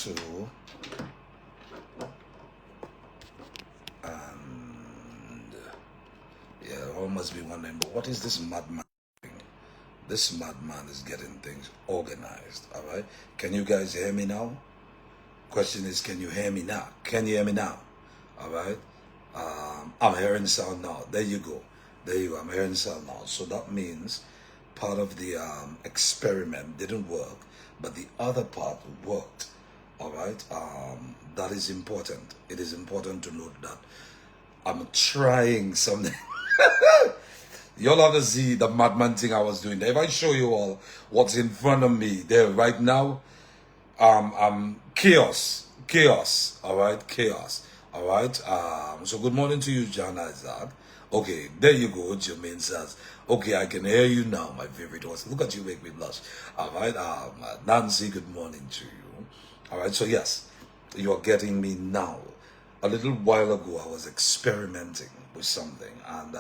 2, and yeah, all must be wondering, but what is this madman doing? This madman is getting things organized. All right, can you guys hear me now? Question is, can you hear me now? Can you hear me now? All right, I'm hearing sound now. There you go. There you go. I'm hearing sound now. So that means part of the experiment didn't work, but the other part worked. All right, that is important. It is important to note that I'm trying something. Y'all have to see the madman thing I was doing there. If I show you all what's in front of me there right now, chaos, all right, chaos, all right. So good morning to you, John Isaac. Okay, there you go. Jermaine says, okay, I can hear you now, my favorite horse. Look at you, make me blush. All right, Nancy, good morning to you. All right, so yes, you're getting me now. A little while ago, I was experimenting with something, and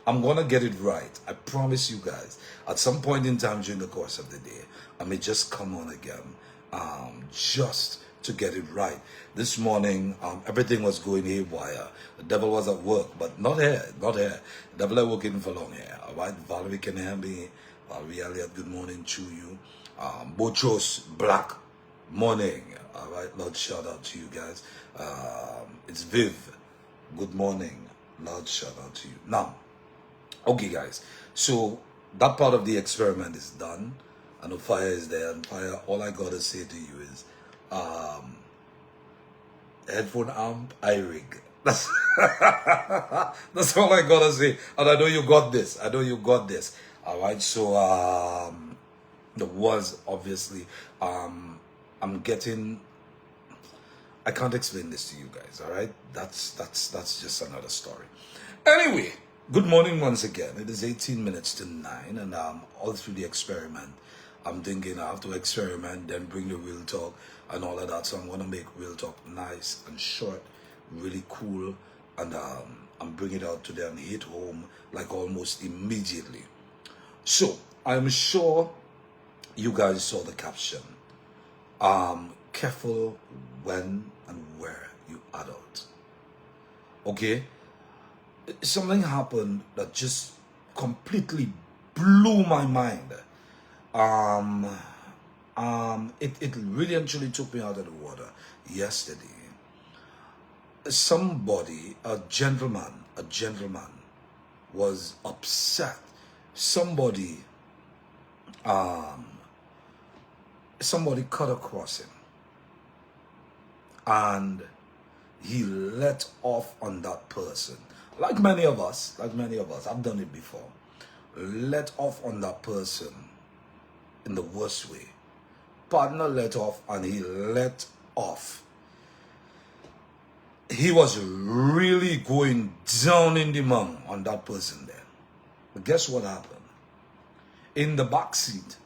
I'm gonna get it right. I promise you guys. At some point in time during the course of the day, I may just come on again, just to get it right. This morning, everything was going haywire. The devil was at work, but not here, not here. The devil ain't working for long here. All right, Valerie can hear me. Valerie Elliott, good morning to you. Bochos Black, morning. All right, Lord, shout out to you guys. It's Viv, good morning. Lord, shout out to you. Now, okay, guys. So that part of the experiment is done. I know fire is there, and fire. All I gotta say to you is, headphone amp, iRig. That's that's all I gotta say. And I know you got this. I know you got this. All right. So there was obviously I'm getting. I can't explain this to you guys. All right. That's just another story. Anyway, good morning once again. It is 18 minutes to 9, and all through the experiment, I'm thinking I have to experiment, then bring the real talk and all of that. So I'm gonna make real talk nice and short, really cool, and I'm bringing it out today and hit home like almost immediately. So I'm sure you guys saw the caption. Careful when and where you adult. Okay? Something happened that just completely blew my mind. It really and truly took me out of the water yesterday. Somebody, a gentleman was upset. Somebody cut across him, and he let off on that person. Like many of us, I've done it before. Let off on that person in the worst way. Partner let off, and he let off. He was really going down in the mung on that person there. But guess what happened? In the back seat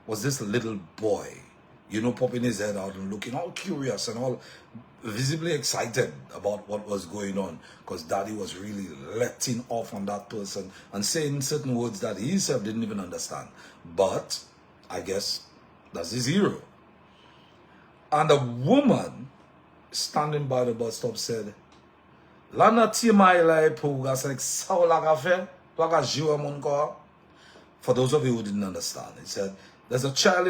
was this little boy, popping his head out and looking all curious and all visibly excited about what was going on, because daddy was really letting off on that person and saying certain words that he himself didn't even understand. But I guess that's his hero. And a woman standing by the bus stop said, Lana Timai Pugas like Saulagafe, for those of you who didn't understand, he said, there's a child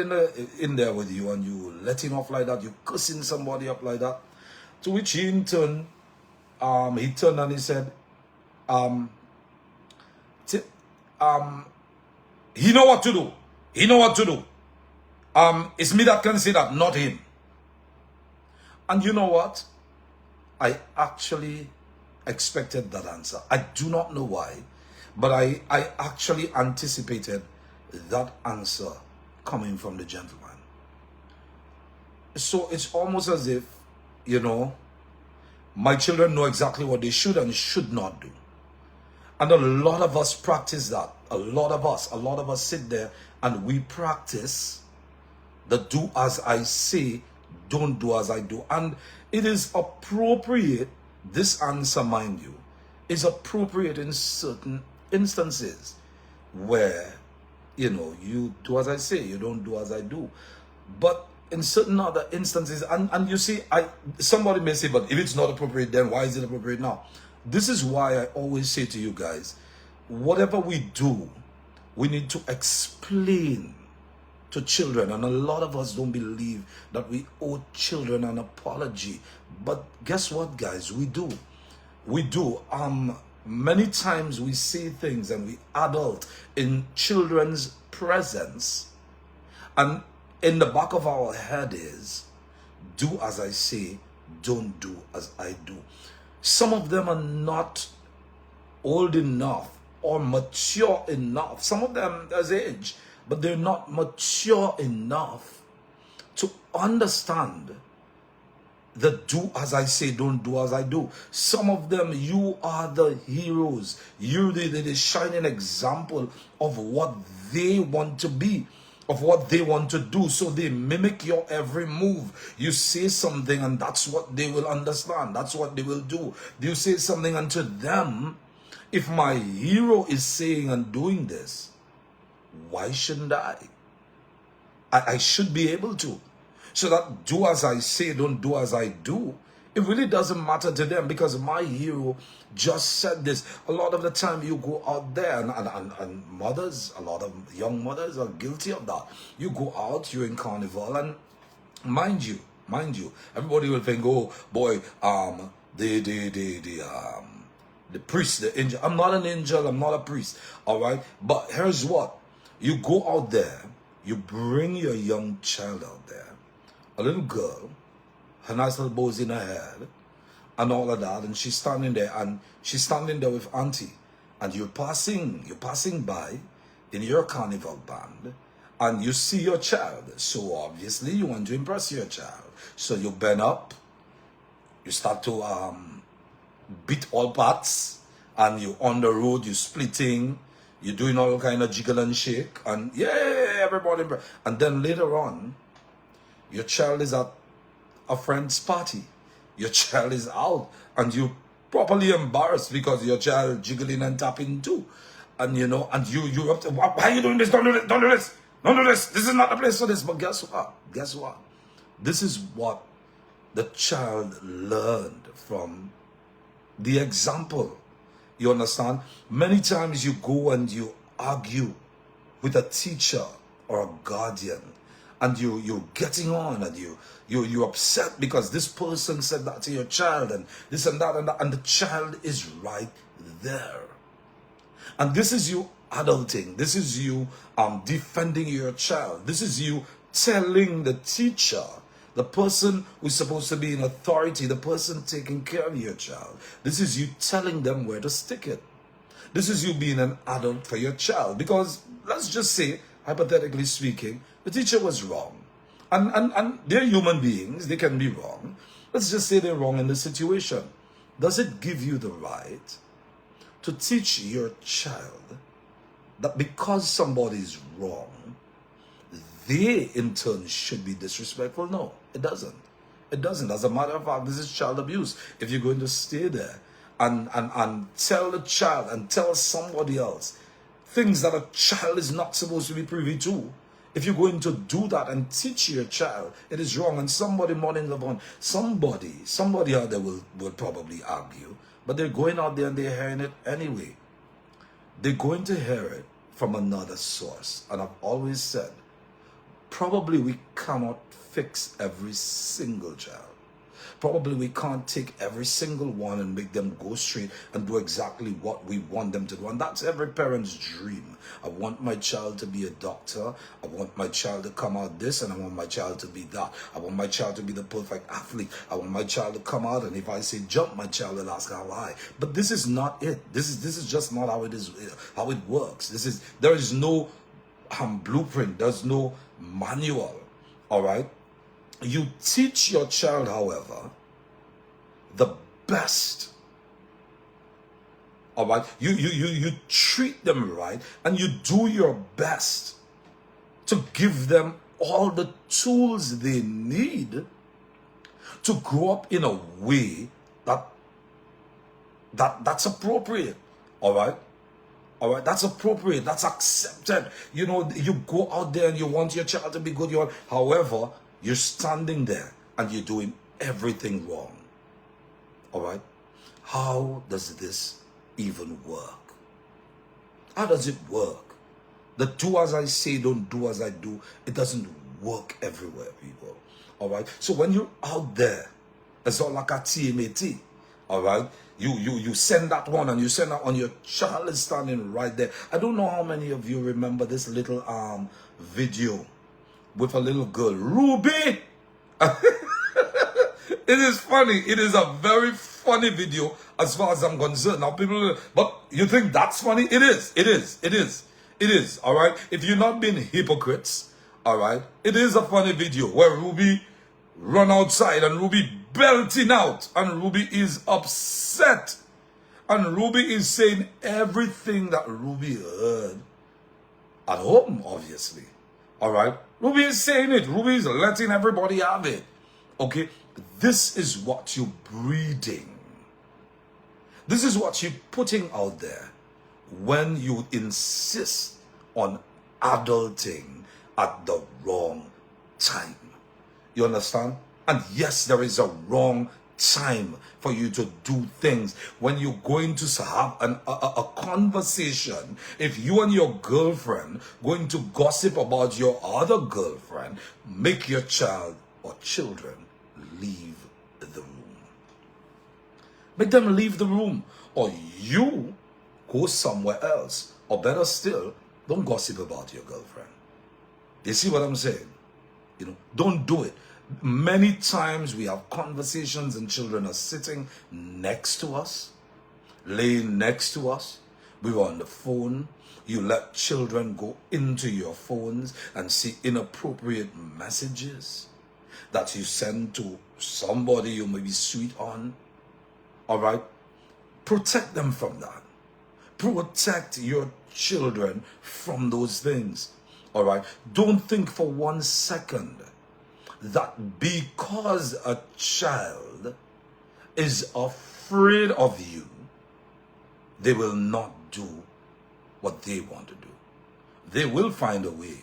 in there with you, and you letting off like that, you cussing somebody up like that. To which he in turn, he turned and he said, he know what to do. He know what to do. It's me that can say that, not him. And you know what? I actually expected that answer. I do not know why, but I actually anticipated that answer coming from the gentleman. So it's almost as if, my children know exactly what they should and should not do. And a lot of us practice that. A lot of us sit there and we practice the do as I say, don't do as I do. And it is appropriate, this answer, mind you, is appropriate in certain instances where, you do as I say, you don't do as I do. But in certain other instances, and you see, somebody may say, but if it's not appropriate, then why is it appropriate now? This is why I always say to you guys, whatever we do, we need to explain to children, and a lot of us don't believe that we owe children an apology. But guess what, guys? We do. Many times we say things and we adult in children's presence, and in the back of our head is, do as I say, don't do as I do. Some of them are not old enough or mature enough. Some of them there's age, but they're not mature enough to understand the do as I say, don't do as I do. Some of them, you are the heroes. You're the shining example of what they want to be, of what they want to do. So they mimic your every move. You say something and that's what they will understand. That's what they will do. You say something unto them. If my hero is saying and doing this, why shouldn't I? I should be able to. So that do as I say, don't do as I do. It really doesn't matter to them, because my hero just said this. A lot of the time you go out there, and mothers, a lot of young mothers are guilty of that. You go out, you're in carnival, and mind you, everybody will think, oh boy, the priest, the angel. I'm not an angel, I'm not a priest, all right? But here's what. You go out there, you bring your young child out there, a little girl, her nice little bows in her head, and all of that, and she's standing there with auntie, and you're passing by in your carnival band, and you see your child. So obviously you want to impress your child. So you bend up, you start to beat all parts, and you on the road, you splitting, you're doing all kind of jiggle and shake, and yeah, everybody. And then later on, your child is at a friend's party. Your child is out, and you properly embarrassed because your child jiggling and tapping too. And you know, and you up to, why are you doing this? Don't do this, don't do this, don't do this. This is not the place for this. But guess what? Guess what? This is what the child learned from the example. You understand? Many times you go and you argue with a teacher or a guardian, and you're getting on, and you're upset because this person said that to your child, and this and that, and the child is right there. And this is you adulting. This is you defending your child. This is you telling the teacher, the person who's supposed to be in authority, the person taking care of your child. This is you telling them where to stick it. This is you being an adult for your child. Because let's just say, hypothetically speaking, the teacher was wrong. And they're human beings, they can be wrong. Let's just say they're wrong in the situation. Does it give you the right to teach your child that because somebody is wrong, they in turn should be disrespectful? No, it doesn't. It doesn't. As a matter of fact, this is child abuse. If you're going to stay there and tell the child and tell somebody else things that a child is not supposed to be privy to, if you're going to do that and teach your child, it is wrong. And somebody morning upon somebody out there will probably argue, but they're going out there and they're hearing it anyway. They're going to hear it from another source. And I've always said, probably we cannot fix every single child. Probably we can't take every single one and make them go straight and do exactly what we want them to do. And that's every parent's dream. I want my child to be a doctor. I want my child to come out this, and I want my child to be that. I want my child to be the perfect athlete. I want my child to come out, and if I say jump, my child will ask how high. But this is not it. This is just not how it is, how it works. There is no blueprint. There's no manual. All right. You teach your child, however, the best. All right, you treat them right, and you do your best to give them all the tools they need to grow up in a way that's appropriate. All right. All right, that's appropriate. That's accepted. You know, you go out there and you want your child to be good. However, You're standing there and you're doing everything wrong. All right? How does this even work? How does it work? The do as I say, don't do as I do. It doesn't work everywhere, people. All right? So when you're out there, it's all like a TMAT. All right? You send that one and you send that one. Your child is standing right there. I don't know how many of you remember this little video with a little girl, Ruby. It is funny. It is a very funny video as far as I'm concerned. Now people, but you think that's funny? It is. It is. It is. It is. All right. If you're not being hypocrites, all right. It is a funny video where Ruby run outside and Ruby belting out and Ruby is upset and Ruby is saying everything that Ruby heard at home, obviously. All right. Ruby is saying it. Ruby is letting everybody have it. Okay. This is what you're breeding. This is what you're putting out there when you insist on adulting at the wrong time. You understand? And yes, there is a wrong time for you to do things. When you're going to have a conversation, if you and your girlfriend going to gossip about your other girlfriend, make your child or children leave the room. Make them leave the room, or you go somewhere else, or better still, don't gossip about your girlfriend. You see what I'm saying? You know, don't do it. Many times we have conversations and children are sitting next to us, laying next to us. We were on the phone. You let children go into your phones and see inappropriate messages that you send to somebody you may be sweet on. All right? Protect them from that. Protect your children from those things. All right? Don't think for 1 second that because a child is afraid of you, they will not do what they want to do. They will find a way.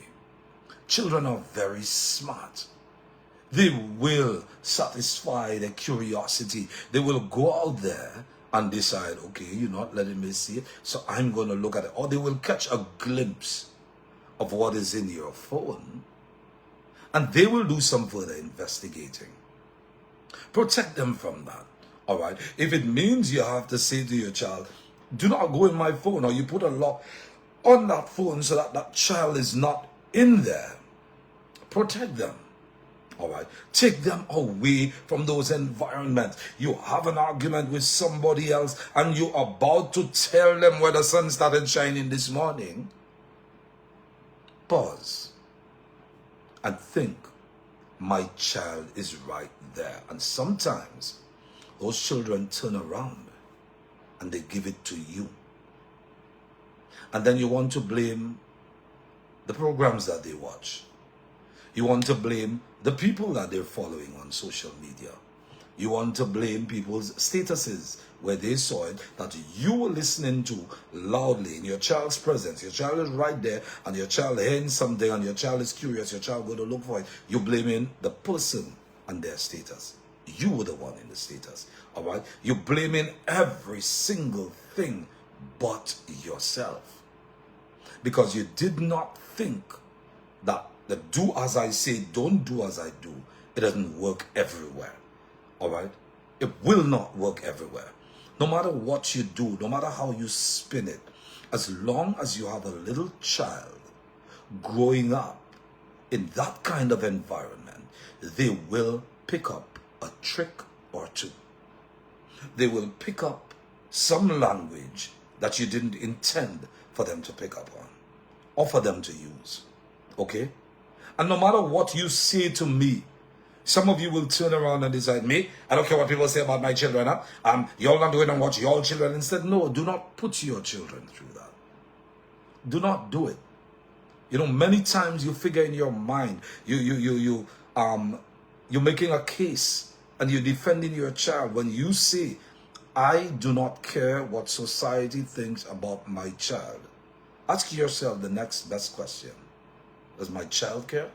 Children are very smart. They will satisfy their curiosity. They will go out there and decide, okay, you're not letting me see it, so I'm going to look at it. Or they will catch a glimpse of what is in your phone, and they will do some further investigating. Protect them from that. All right? If it means you have to say to your child, do not go in my phone, or you put a lock on that phone so that that child is not in there, protect them. All right? Take them away from those environments. You have an argument with somebody else and you're about to tell them where the sun started shining this morning. Pause and think, my child is right there. And sometimes those children turn around and they give it to you. And then you want to blame the programs that they watch. You want to blame the people that they're following on social media. You want to blame people's statuses where they saw it that you were listening to loudly in your child's presence. Your child is right there and your child hearing something and your child is curious. Your child go to look for it. You're blaming the person and their status. You were the one in the status. All right? You're blaming every single thing but yourself. Because you did not think that the do as I say, don't do as I do. It doesn't work everywhere. All right? It will not work everywhere. No matter what you do, no matter how you spin it, as long as you have a little child growing up in that kind of environment, they will pick up a trick or two. They will pick up some language that you didn't intend for them to pick up on or for them to use. Okay? And no matter what you say to me, some of you will turn around and decide, me, I don't care what people say about my children. Y'all not doing and watch your children instead. No, do not put your children through that. Do not do it. You know, many times you figure in your mind, you're making a case and you're defending your child when you say, I do not care what society thinks about my child. Ask yourself the next best question. Does my child care?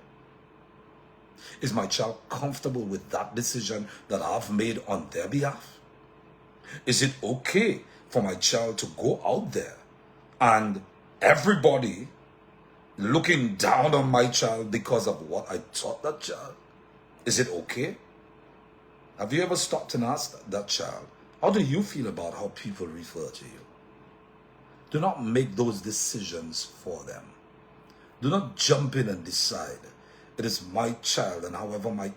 Is my child comfortable with that decision that I've made on their behalf? Is it okay for my child to go out there and everybody looking down on my child because of what I taught that child? Is it okay? Have you ever stopped and asked that child, how do you feel about how people refer to you? Do not make those decisions for them. Do not jump in and decide. It is my child, and however I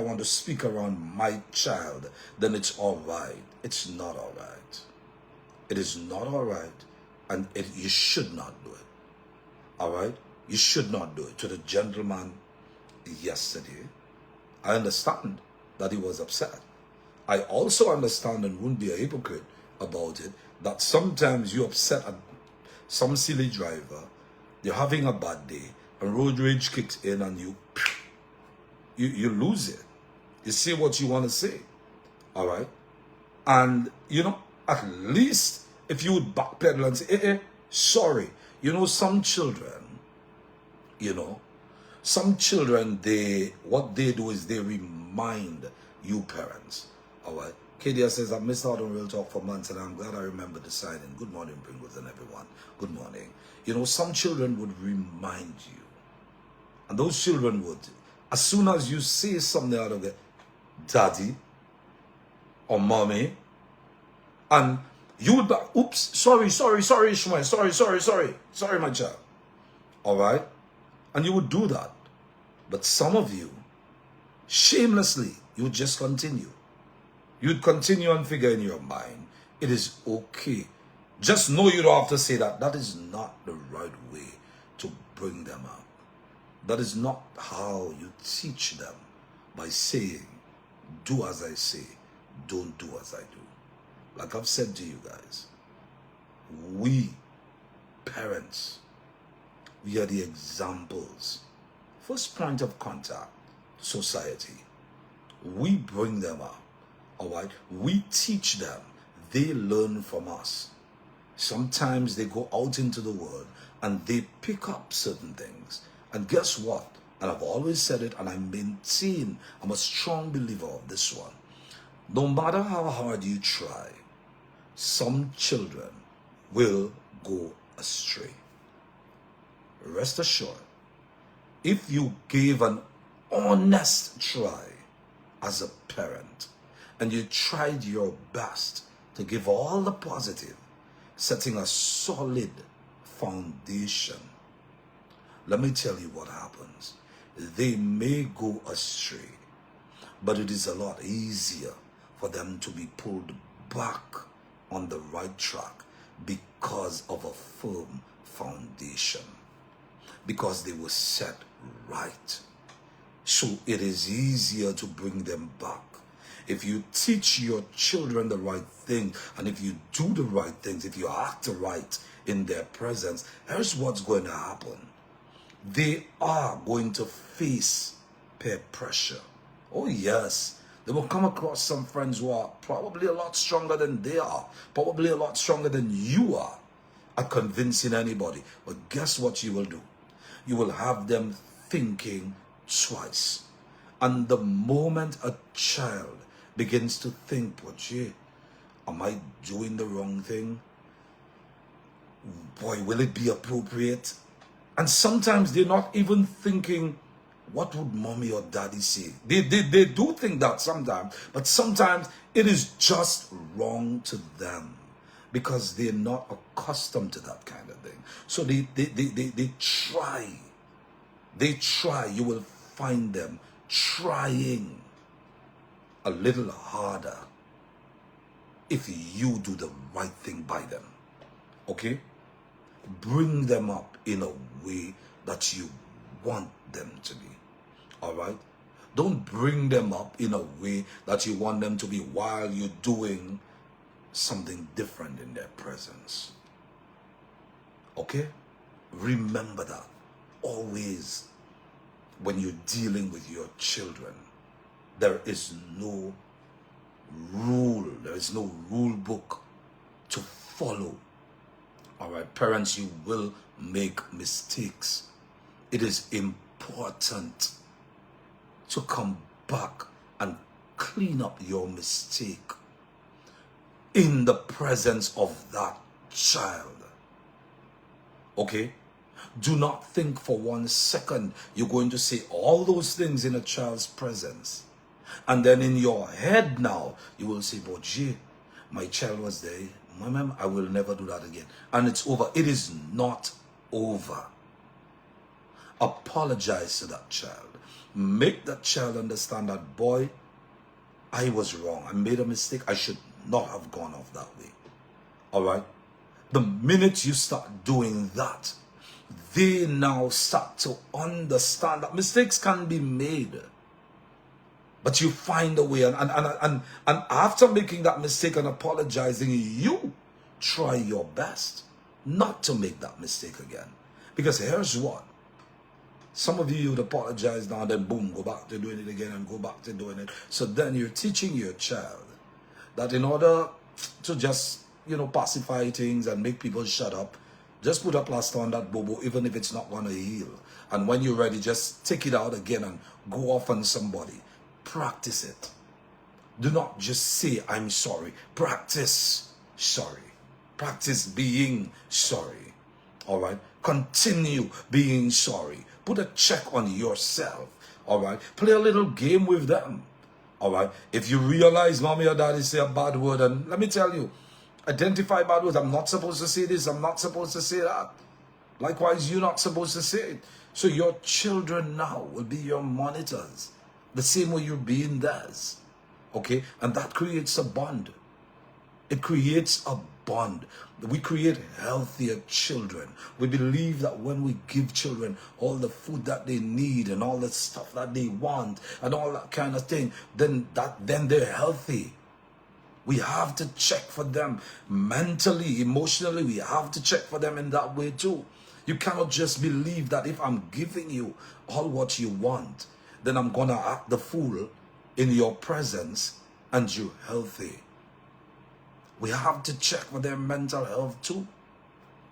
want to speak around my child, then it's all right. It's not all right. It is not all right, and you should not do it. All right? You should not do it. To the gentleman yesterday, I understand that he was upset. I also understand, and won't be a hypocrite about it, that sometimes you upset at some silly driver, you're having a bad day, and road rage kicks in and you lose it. You say what you want to say. All right? And, at least if you would backpedal and say, sorry. Some children, what they do is they remind you parents. All right? Kadia says, I've missed out on Real Talk for months, and I'm glad I remember the signing. Good morning, Pringles and everyone. Good morning. Some children would remind you. And those children would, as soon as you say something out of it, daddy or mommy, and you would be, oops, sorry, Ishmael, sorry, my child. All right? And you would do that. But some of you, shamelessly, you would just continue. You'd continue and figure in your mind, it is okay. Just know you don't have to say that. That is not the right way to bring them up. That is not how you teach them, by saying, do as I say, don't do as I do. Like I've said to you guys, we parents, we are the examples. First point of contact, society. We bring them up, all right? We teach them. They learn from us. Sometimes they go out into the world and they pick up certain things. And guess what? And I've always said it, and I maintain, I'm a strong believer of this one. No matter how hard you try, some children will go astray. Rest assured, if you gave an honest try as a parent, and you tried your best to give all the positive, setting a solid foundation, let me tell you what happens. They may go astray, but it is a lot easier for them to be pulled back on the right track because of a firm foundation, because they were set right. So it is easier to bring them back. If you teach your children the right thing, and if you do the right things, if you act right in their presence, here's what's going to happen. They are going to face peer pressure. Oh yes, they will come across some friends who are probably a lot stronger than they are, probably a lot stronger than you are at convincing anybody. But guess what you will do? You will have them thinking twice. And the moment a child begins to think, am I doing the wrong thing? Boy, will it be appropriate? And sometimes they're not even thinking, what would mommy or daddy say? They do think that sometimes, but sometimes it is just wrong to them because they're not accustomed to that kind of thing. So they try. They try. You will find them trying a little harder if you do the right thing by them. Okay? Bring them up in a way that you want them to be. All right? Don't bring them up in a way that you want them to be while you're doing something different in their presence. Okay? Remember that. Always, when you're dealing with your children, there is no rule. There is no rule book to follow. All right, parents, you will make mistakes. It is important to come back and clean up your mistake in the presence of that child. Okay? Do not think for 1 second you're going to say all those things in a child's presence. And then in your head now, you will say, but gee, my child was there. Mom, I will never do that again. And it's over. It is not over. Apologize to that child. Make that child understand that, boy, I was wrong. I made a mistake. I should not have gone off that way. All right? The minute you start doing that, they now start to understand that mistakes can be made. But you find a way, and after making that mistake and apologizing, you try your best not to make that mistake again. Because here's what. Some of you would apologize now and then boom, go back to doing it again and go back to doing it. So then you're teaching your child that in order to just, pacify things and make people shut up, just put a plaster on that bobo, even if it's not going to heal. And when you're ready, just take it out again and go off on somebody. Practice it. Do not just say, I'm sorry. Practice sorry. Practice being sorry. All right? Continue being sorry. Put a check on yourself. All right? Play a little game with them. All right? If you realize mommy or daddy say a bad word, and let me tell you, identify bad words. I'm not supposed to say this. I'm not supposed to say that. Likewise, you're not supposed to say it. So your children now will be your monitors. The same way you're being theirs. Okay? And that creates a bond. It creates a bond. We create healthier children. We believe that when we give children all the food that they need and all the stuff that they want and all that kind of thing, then they're healthy. We have to check for them mentally, emotionally. We have to check for them in that way too. You cannot just believe that if I'm giving you all what you want, then I'm going to act the fool in your presence and you're healthy. We have to check for their mental health too.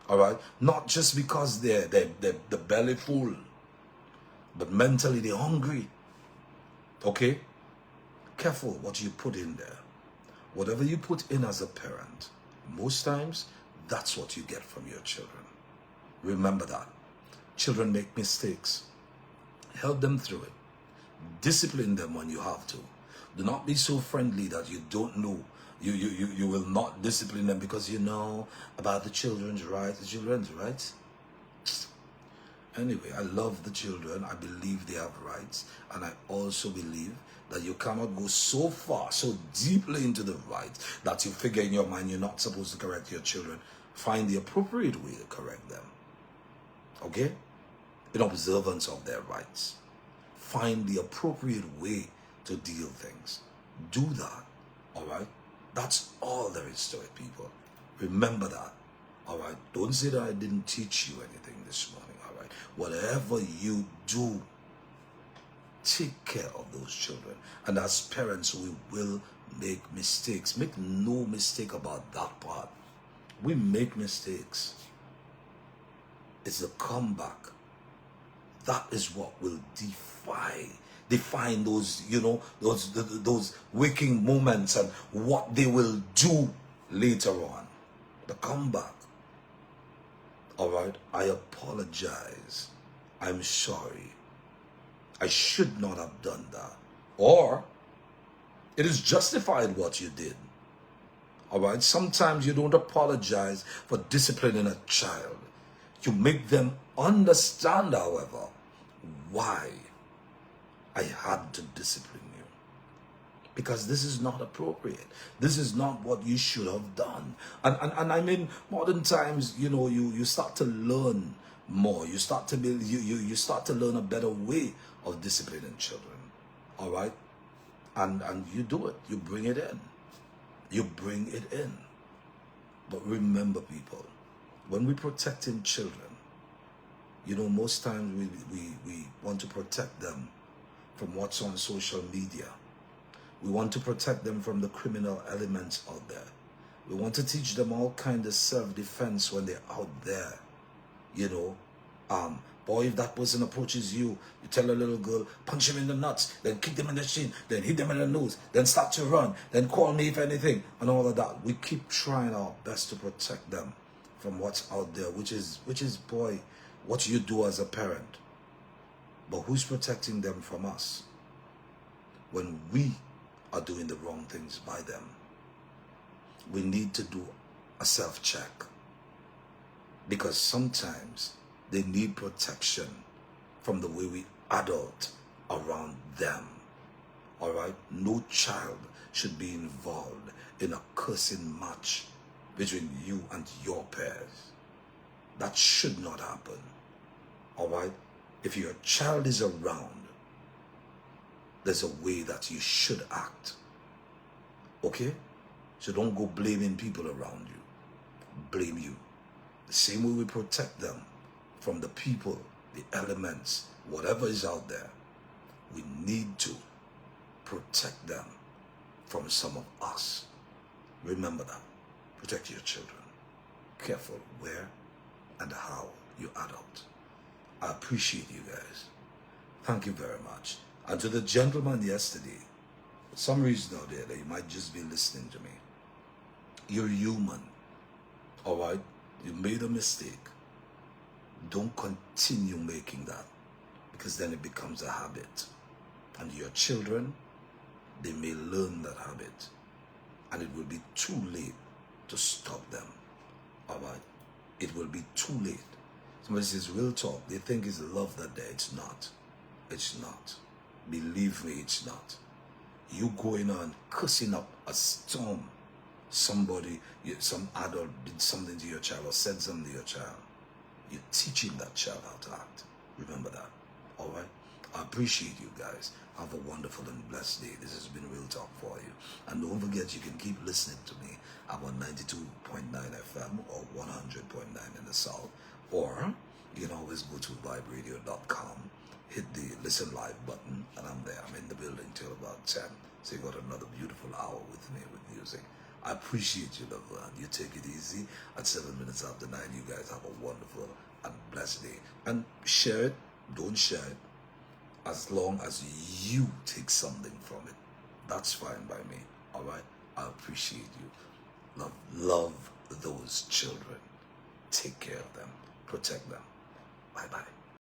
All right? Not just because they're the belly full, but mentally they're hungry. Okay? Careful what you put in there. Whatever you put in as a parent, most times, that's what you get from your children. Remember that. Children make mistakes. Help them through it. Discipline them when you have to. Do not be so friendly that you don't know. You will not discipline them because you know about the children's rights. The children's rights. Anyway, I love the children. I believe they have rights. And I also believe that you cannot go so far, so deeply into the rights that you figure in your mind you're not supposed to correct your children. Find the appropriate way to correct them. Okay? In observance of their rights. Find the appropriate way to deal things. Do that. Alright? That's all there is to it, people. Remember that. Alright? Don't say that I didn't teach you anything this morning. Alright? Whatever you do, take care of those children. And as parents, we will make mistakes. Make no mistake about that part. We make mistakes. It's a comeback. That is what will define those, those waking moments and what they will do later on. The comeback. All right, I apologize. I'm sorry. I should not have done that. Or it is justified what you did. All right, sometimes you don't apologize for disciplining a child. You make them understand, however, why I had to discipline you. Because this is not appropriate. This is not what you should have done. And I mean, modern times, you start to learn more. You start to you start to learn a better way of disciplining children. All right? And you do it. You bring it in. You bring it in. But remember, people, when we're protecting children, most times we want to protect them from what's on social media. We want to protect them from the criminal elements out there. We want to teach them all kinds of self-defense when they're out there, Boy, if that person approaches you, you tell a little girl, punch him in the nuts, then kick them in the chin, then hit them in the nose, then start to run, then call me if anything, and all of that. We keep trying our best to protect them from what's out there, which is, boy, what you do as a parent. But who's protecting them from us when we are doing the wrong things by them? We need to do a self-check, because sometimes they need protection from the way we adult around them. All right? No child should be involved in a cursing match between you and your peers. That should not happen. All right? If your child is around, there's a way that you should act. Okay? So don't go blaming people around you. Blame you. The same way we protect them from the people, the elements, whatever is out there, we need to protect them from some of us. Remember that. Protect your children. Careful where and how you adult. I appreciate you guys. Thank you very much. And to the gentleman yesterday, for some reason out there that you might just be listening to me, you're human. All right? You made a mistake. Don't continue making that, because then it becomes a habit. And your children, they may learn that habit, and it will be too late to stop them. All right? It will be too late. Somebody says real talk. They think it's love that day. It's not. It's not. Believe me, it's not. You going on cussing up a storm. Somebody, some adult did something to your child or said something to your child. You're teaching that child how to act. Remember that. All right? I appreciate you guys. Have a wonderful and blessed day. This has been Real Talk for you. And don't forget, you can keep listening to me. I'm on 92.9 FM or 100.9 in the South. Or you can always go to VybeRadio.com, hit the listen live button, and I'm there. I'm in the building till about 10. So you got another beautiful hour with me with music. I appreciate you, love, and you take it easy. At 7 minutes after 9, you guys have a wonderful and blessed day. And share it, don't share it, as long as you take something from it. That's fine by me, all right? I appreciate you. Love those children. Take care of them. Protect them. Bye-bye.